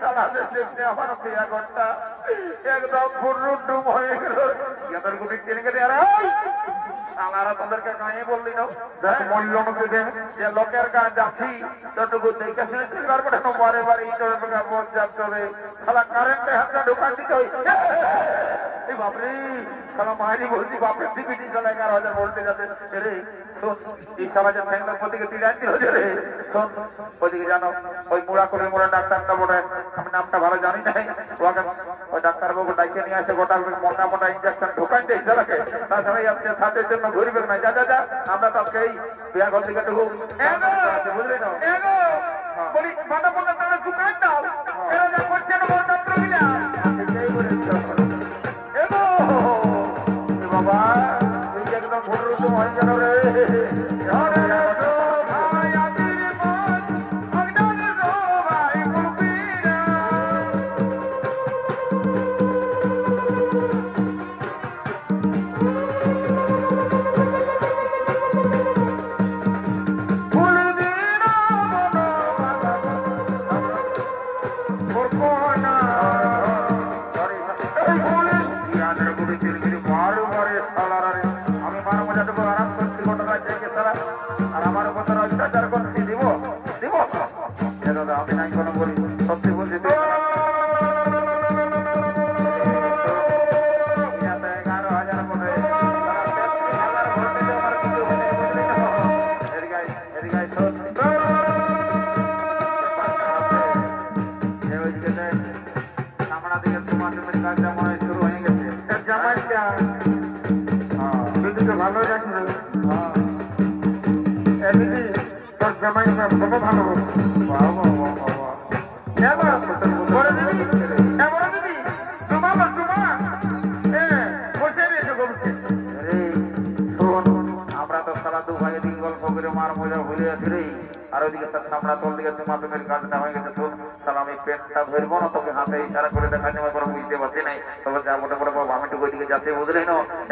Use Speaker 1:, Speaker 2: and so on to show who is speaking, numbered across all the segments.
Speaker 1: সালা দেখতে আমার বিয়া ঘরটা একদম ফুরুডুম হয়ে গেল ইয়াদের গুটি কিনে গেলে আর সালারা তোদেরকে গায়ে বললি না মূল্য নকে দে যে লোকের কাজ যাচ্ছি ততটুকু দেখে শুনে তুই পারবে না বারে বারে ইটরে টাকা বল যাবে সালা কারেন্টে হাতটা ঢোকান দিতে হয় এই বাপরে সালা মারি বলছি বাপরে টিভিটি সালা 11,000 ভোল্টে যাচ্ছে রে শোন এই সমাজের ফ্যাংলার প্রতিকে তিরান দিল রে শোন ওইদিকে জানো ওই মুড়া করে মোড়া ডাক্তারটা বলে আমি নামটা ভালো জানি না ওই ডাক্তারবাবু ডাইকে নিয়ে আসে গোটা মোটা মোটা ইঞ্জেকশন ঢোকান দেয় সালাকে তাছাড়া যাচ্ছে ছাদের জন্য ঘুরবে না যা যা যা আমরা তো আজকে এই বিয়া ঘর থেকে ঢুকবো বুঝলি না বলি মাথা পোটা তাহলে ঢুকান দাও এরা যা করছে না বড় ডাক্তার মিলা এটাই বলেছ বাবা তুই একদম ভুরুটো হয়ে গেল রে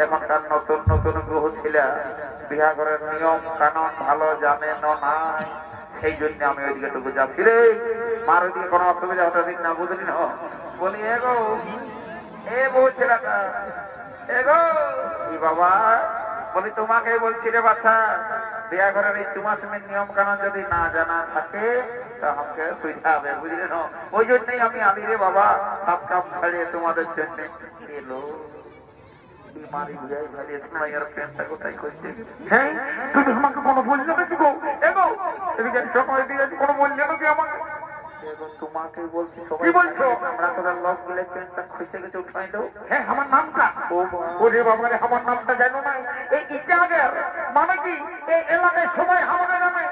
Speaker 1: এখনকার নতুন নতুন গ্রহ ছিল বিয়া ঘরের নিয়ম কানুন ভালো জানে নাই সেই জন্য আমি ওইদিকে টুকু যাচ্ছি রে মার ওইদিকে কোনো অসুবিধা হতে দিন না বুঝলি না বলি এগো এ বউ ছেলেটা এগো বাবা বলি তোমাকে বলছি রে বাচ্চা বিয়া ঘরের এই চুমাচুমির নিয়ম কানুন যদি না জানা থাকে তা আমাকে সুবিধা হবে বুঝলি না ওই জন্যই আমি আলি রে বাবা সব কাম ছাড়িয়ে তোমাদের জন্য এলো মারি বুঝাই ভালো স্নাইয়ার প্যান্টটা কোথায় করছে হ্যাঁ তুমি আমাকে কোনো বলছো নাকি গো এগো এদিকে সময় দিয়ে কোনো বলছো নাকি আমাকে তোমাকে বলছি সবাই কি বলছো আমরা তোদের লোক গুলো প্যান্টটা খুঁজে গেছে উঠাই দাও হ্যাঁ আমার নামটা ওরে বাবা রে আমার নামটা জানো না এই ইটাগের মানে কি এই এলাকায় সবাই আমাকে জানে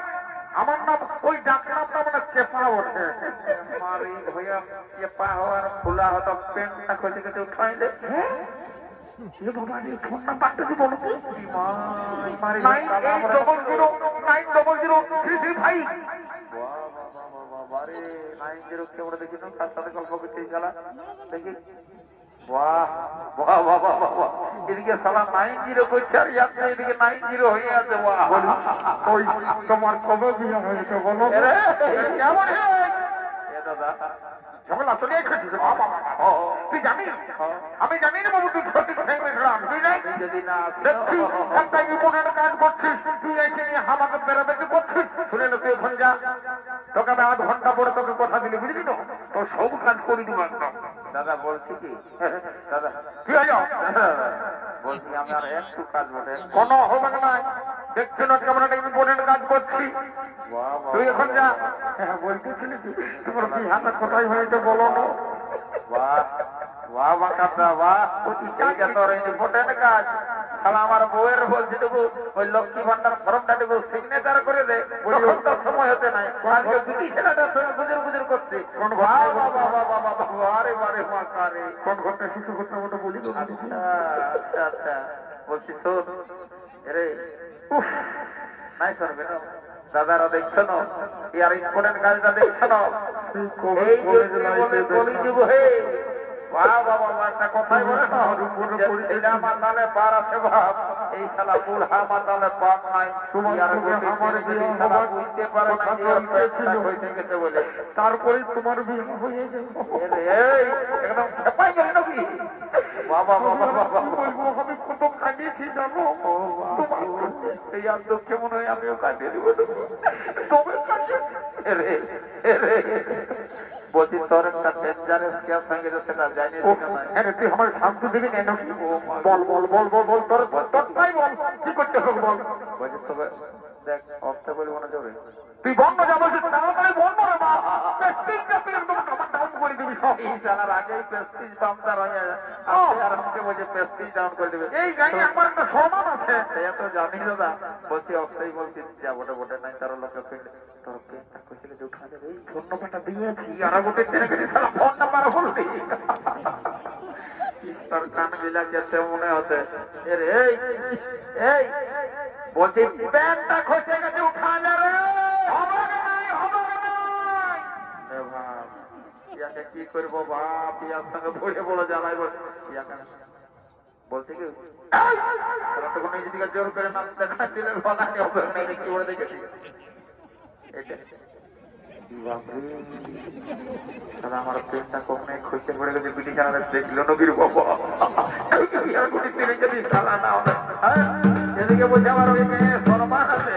Speaker 1: আমার নাম ওই ডাক্তারটা মানে চেপা ওঠে মারি হইয়া চেপা হওয়ার ফুলা হতো প্যান্টটা খুঁজে গেছে উঠাই দে হ্যাঁ ये बाबा ने फोन नंबर तो बोलो हमारे 98009333 वाह वाह वाह वाह रे 90 के बड़े देखिए ना खास सारे गल्प করতে চলা দেখি वाह वाह वाह वाह वाह এদিকে সালা 90 কইছে আর আপনি এদিকে 90 হয়ে আছে वाह ওই তোমার কবে বিয়ে হয়েছে বলো আরে কেমন হে এ দাদা ঝগড়া তো নিয়ে খেয়েছিস বাবা তুই জানিস আমি জানি না বাবু তুই সত্যি কথাই বলছিলাম তুই নাই যদি না দেখছিস একটা ইম্পর্টেন্ট কাজ করছিস তুই এসে নিয়ে আমাকে বেড়াবেড়ি করছিস শুনে না তুই এখন যা তোকে আমি 8 ঘন্টা পরে তোকে কথা দিলি বুঝলি তো তোর সব কাজ করে দিব একদম দাদা বলছি কি দাদা কি হলো বলছি আমি আর একটু কাজ বটে কোনো হবে না দেখছো না কেমন একটা ইম্পর্টেন্ট কাজ করছি তুই এখন যা বলতেছিলি কি তোমার কি হাতে কোথায় হয়েছে বলো না বাহ বাহ বাকাটা বাহ এটা তোর ইম্পর্টেন্ট কাজ শালা আমার বউয়ের বলছি দেবো ওই লক্ষ্মী ভান্ডার ফর্মটা দেবো সিগনেচার করে দে তখন তো সময় হতে নাই আজকে দুটি ছেলেটার সঙ্গে গুজর গুজর করছি কোন আরে বারে মাকারে কোন ঘরটা শিশু ঘটনা মতো বলি আচ্ছা আচ্ছা আচ্ছা বলছি শোন রে নাই করবে না দাদারা দেখছো না ইয়ার ইম্পর্টেন্ট কাজটা দেখছো না এই বলি দিব হে বাবা বাবা একটা কথাই বলে না ছেলে মাতালে পার আছে বাপ এই শালা বুড়া মাতালে পাপ নাই তোমার আমার বিয়ে শালা বুঝতে পারে না হয়েছে গেছে বলে তারপরে তোমার বিয়ে হয়ে যাবে একদম খেপাই গেল নাকি বাবা বাবা বাবা বলবো আমি কত কাঁদিয়েছি জানো এই আর দুঃখে মনে হয় আমিও কাঁদিয়ে দেবো তবে বলছি তোর একটা ডেঞ্জারাস কেস হয়ে গেছে সেটা জানি তুই আমার শান্তি দিবি না বল বল বল বল বল তোর তোরটাই বল কি করতে হবে বল বলছি তবে দেখ অস্তে বলবো না জোরে তুই বন্ধ যাবো তাড়াতাড়ি বলবো রে মা প্রেস্টিজটা তুই একদম আমার ডাউন করে দিবি সব এই জানার আগেই প্রেস্টিজ দামদার হয়ে যায় আর আমাকে বলছে প্রেস্টিজ ডাউন করে দেবে এই গাড়ি আমার একটা সম্মান আছে সে তো জানি দাদা বলছি অস্তেই বলছি যাবো না বটে নাই তার লোকের সঙ্গে তোর পেটটা কইছিল যে উঠা যাবে এই ফোন নাম্বারটা দিয়েছি আর গোটে টেনে গেছি সালা ফোন নাম্বার বলবি তোর কান গিলা গেছে মনে হতে এই এই বলছি প্যান্টটা খসে গেছে উঠা যা রে ইয়াকে কি করবো বাপ ইয়ার সঙ্গে বলে বলো জ্বালাই বলছে কি কোনো নিজেদিকে জোর করে নামতে না দিলে বলাকে হবে না কি বলে দেখেছি আমার পেটটা কমে খুশি পড়ে গেছে পিটি চালাতে দেখলো নবীর বাবা এদিকে বলছে আমার ওই মেয়ে সরমান আছে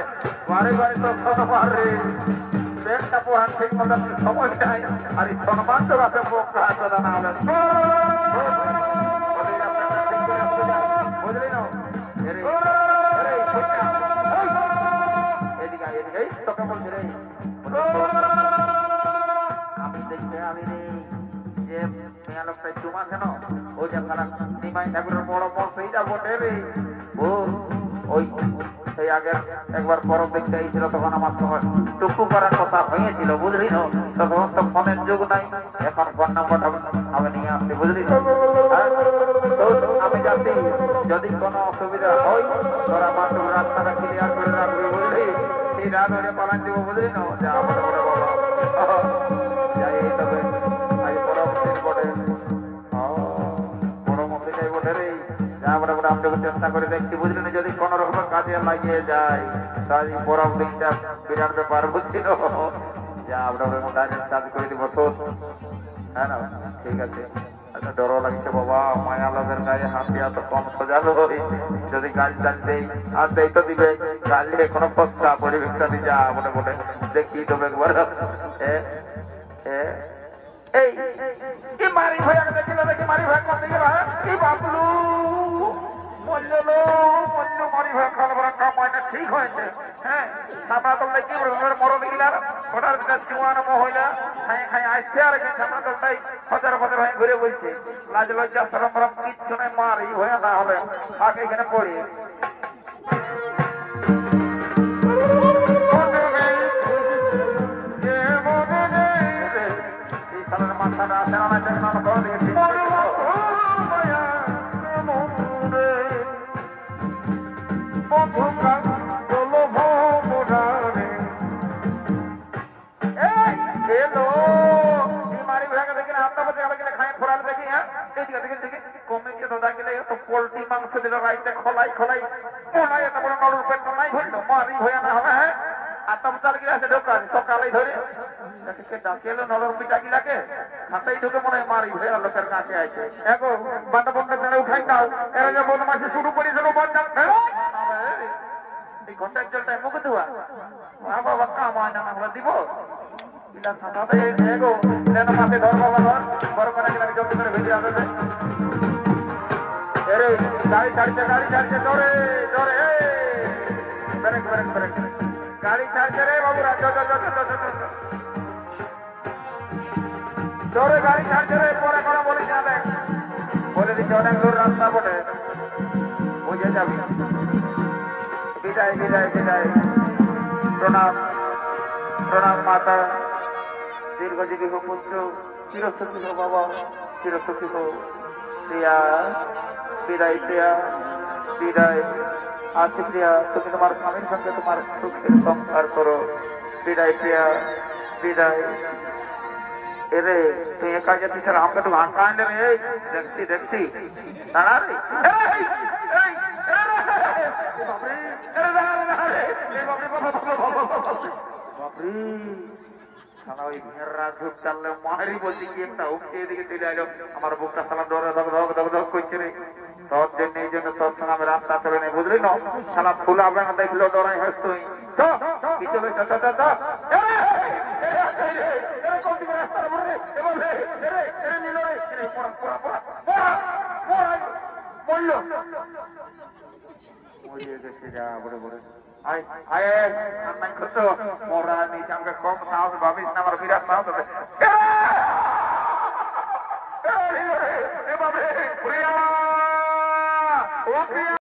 Speaker 1: বারে বারে তো সরমান রে পেটটা পোহান ঠিক মতো সময় নাই আর এই সরমান তো আছে পোকা আছে না বুঝলি না এদিকে এদিকে তোকে বলছি রে আমি দেখতে আমি যে মেয়া লোকটা চুমা কেন ওই যে তারা নিমাই ঠাকুরের বড় বড় সেইটা বটে রে ও ওই সেই আগের একবার পরব দেখতে এসেছিল তখন আমার সময় টুকু করার কথা হয়েছিল বুঝলি না তখন তো ফোনের যুগ নাই এখন ফোন নাম্বারটা আমি নিয়ে আসছি বুঝলি আমি যাচ্ছি যদি কোনো অসুবিধা হয় তোরা মাত্র রাস্তাটা ক্লিয়ার করে রাখবি বুঝলি সেই রাত হলে পালান দিব বুঝলি না যে আমার বড় বাবা যাই তবে আজ বড় মন্দির বটে বড় মন্দির যাই বটে রে যা বড় বড় আমরা চেষ্টা করে দেখছি বুঝলি না যদি কোনো রকম কাজে লাগিয়ে যায় তাই বড় দিনটা বিরাট ব্যাপার বুঝছিল যা আমরা ডাইরেক্ট চার্জ করে দিব শোধ হ্যাঁ না ঠিক আছে আচ্ছা ডরও লাগছে বাবা মায়া লোকের গায়ে হাত দিয়া তো কম সোজালো যদি গাছ টান দেই আর দেই তো দিবে গাছ দিয়ে কোনো পস্তা পরিবেশটা দিয়ে যা মোটে মোটে দেখি তবে একবার এই কি মারি ভয়া দেখিল দেখি মারি ভয়া করতে গেল কি বাবলু মল্ল মারি ভয়া খাওয়া বড় কাম হয় না ঠিক হয়েছে হ্যাঁ সামনা তোমরা কি মরো দিলার ওটার কাজ কি মহিলা খাই খাই আসছে আর সামনা তোমরাই হাজার হাজার হয়ে ঘুরে বলছে লাজ লজ্জা সরম ফরম কিচ্ছু নেই মারি ভয়া না হবে আগে এখানে পড়ি মাথাটা আসে না দেখেন আমার ঘর দেখেছি পোল্ট্রি মাংস দিল রাইতে খোলাই খোলাই ওলাই এত বড় নরুর পেট নাই হইল মারি হইয়া না হবে হ্যাঁ আতম চাল গিলাছে ঢোকান সকালে ধরে ডাকেলো নরম পিঠা গিলাকে খাতাই ঢুকে মনে হয় মারি হইয়া লোকের কাছে আছে এগো বাটা বন্ধ করে উঠাই দাও এরা যে বদমাশি শুরু করেছিল এই ঘন্টার জলটাই মুখে দেওয়া বাবা কাম হয় না আমরা দিব মাঠে ধর বাবা ধর বড় করে জলদি করে ভেজে আসবে গাড়ি ছাড়ছে জোরে জোরে ব্রেক ব্রেক ব্রেক গাড়ি ছাড়ছে রে বাবুরা জোরে গাড়ি ছাড়ছে রে পরে কোনো বলিস না দেখ বলে দিচ্ছে অনেক দূর রাস্তা বটে বুঝে যাবি বিদায় বিদায় বিদায় প্রণাম প্রণাম মাতা দীর্ঘজীবী হোক পুত্র চিরসুখী হোক বাবা চিরসুখী হোক প্রিয়া বিদায় প্রিয়া বিদায় আসি প্রিয়া তুমি তোমার স্বামীর সঙ্গে তোমার সুখের সংসার করো বিদায় প্রিয়া বিদায় এরে তুই একা যেতিস আর আমাকে তো ভাঙা আনলে রে দেখছি দেখছি দাঁড়া রে আমার বুকটা সালা ডরে ধক ধক ধক ধক করছে রে তোর জন্য এই জন্য তোর সঙ্গে আমি রাস্তা চলে নেই বুঝলি না সালা ফুল হবে না দেখলেও ডরাই হস তুই কি চলে মোরা নিচে আমাকে কম সাহস ভাবিস না আমার বিরাট সাহস আছে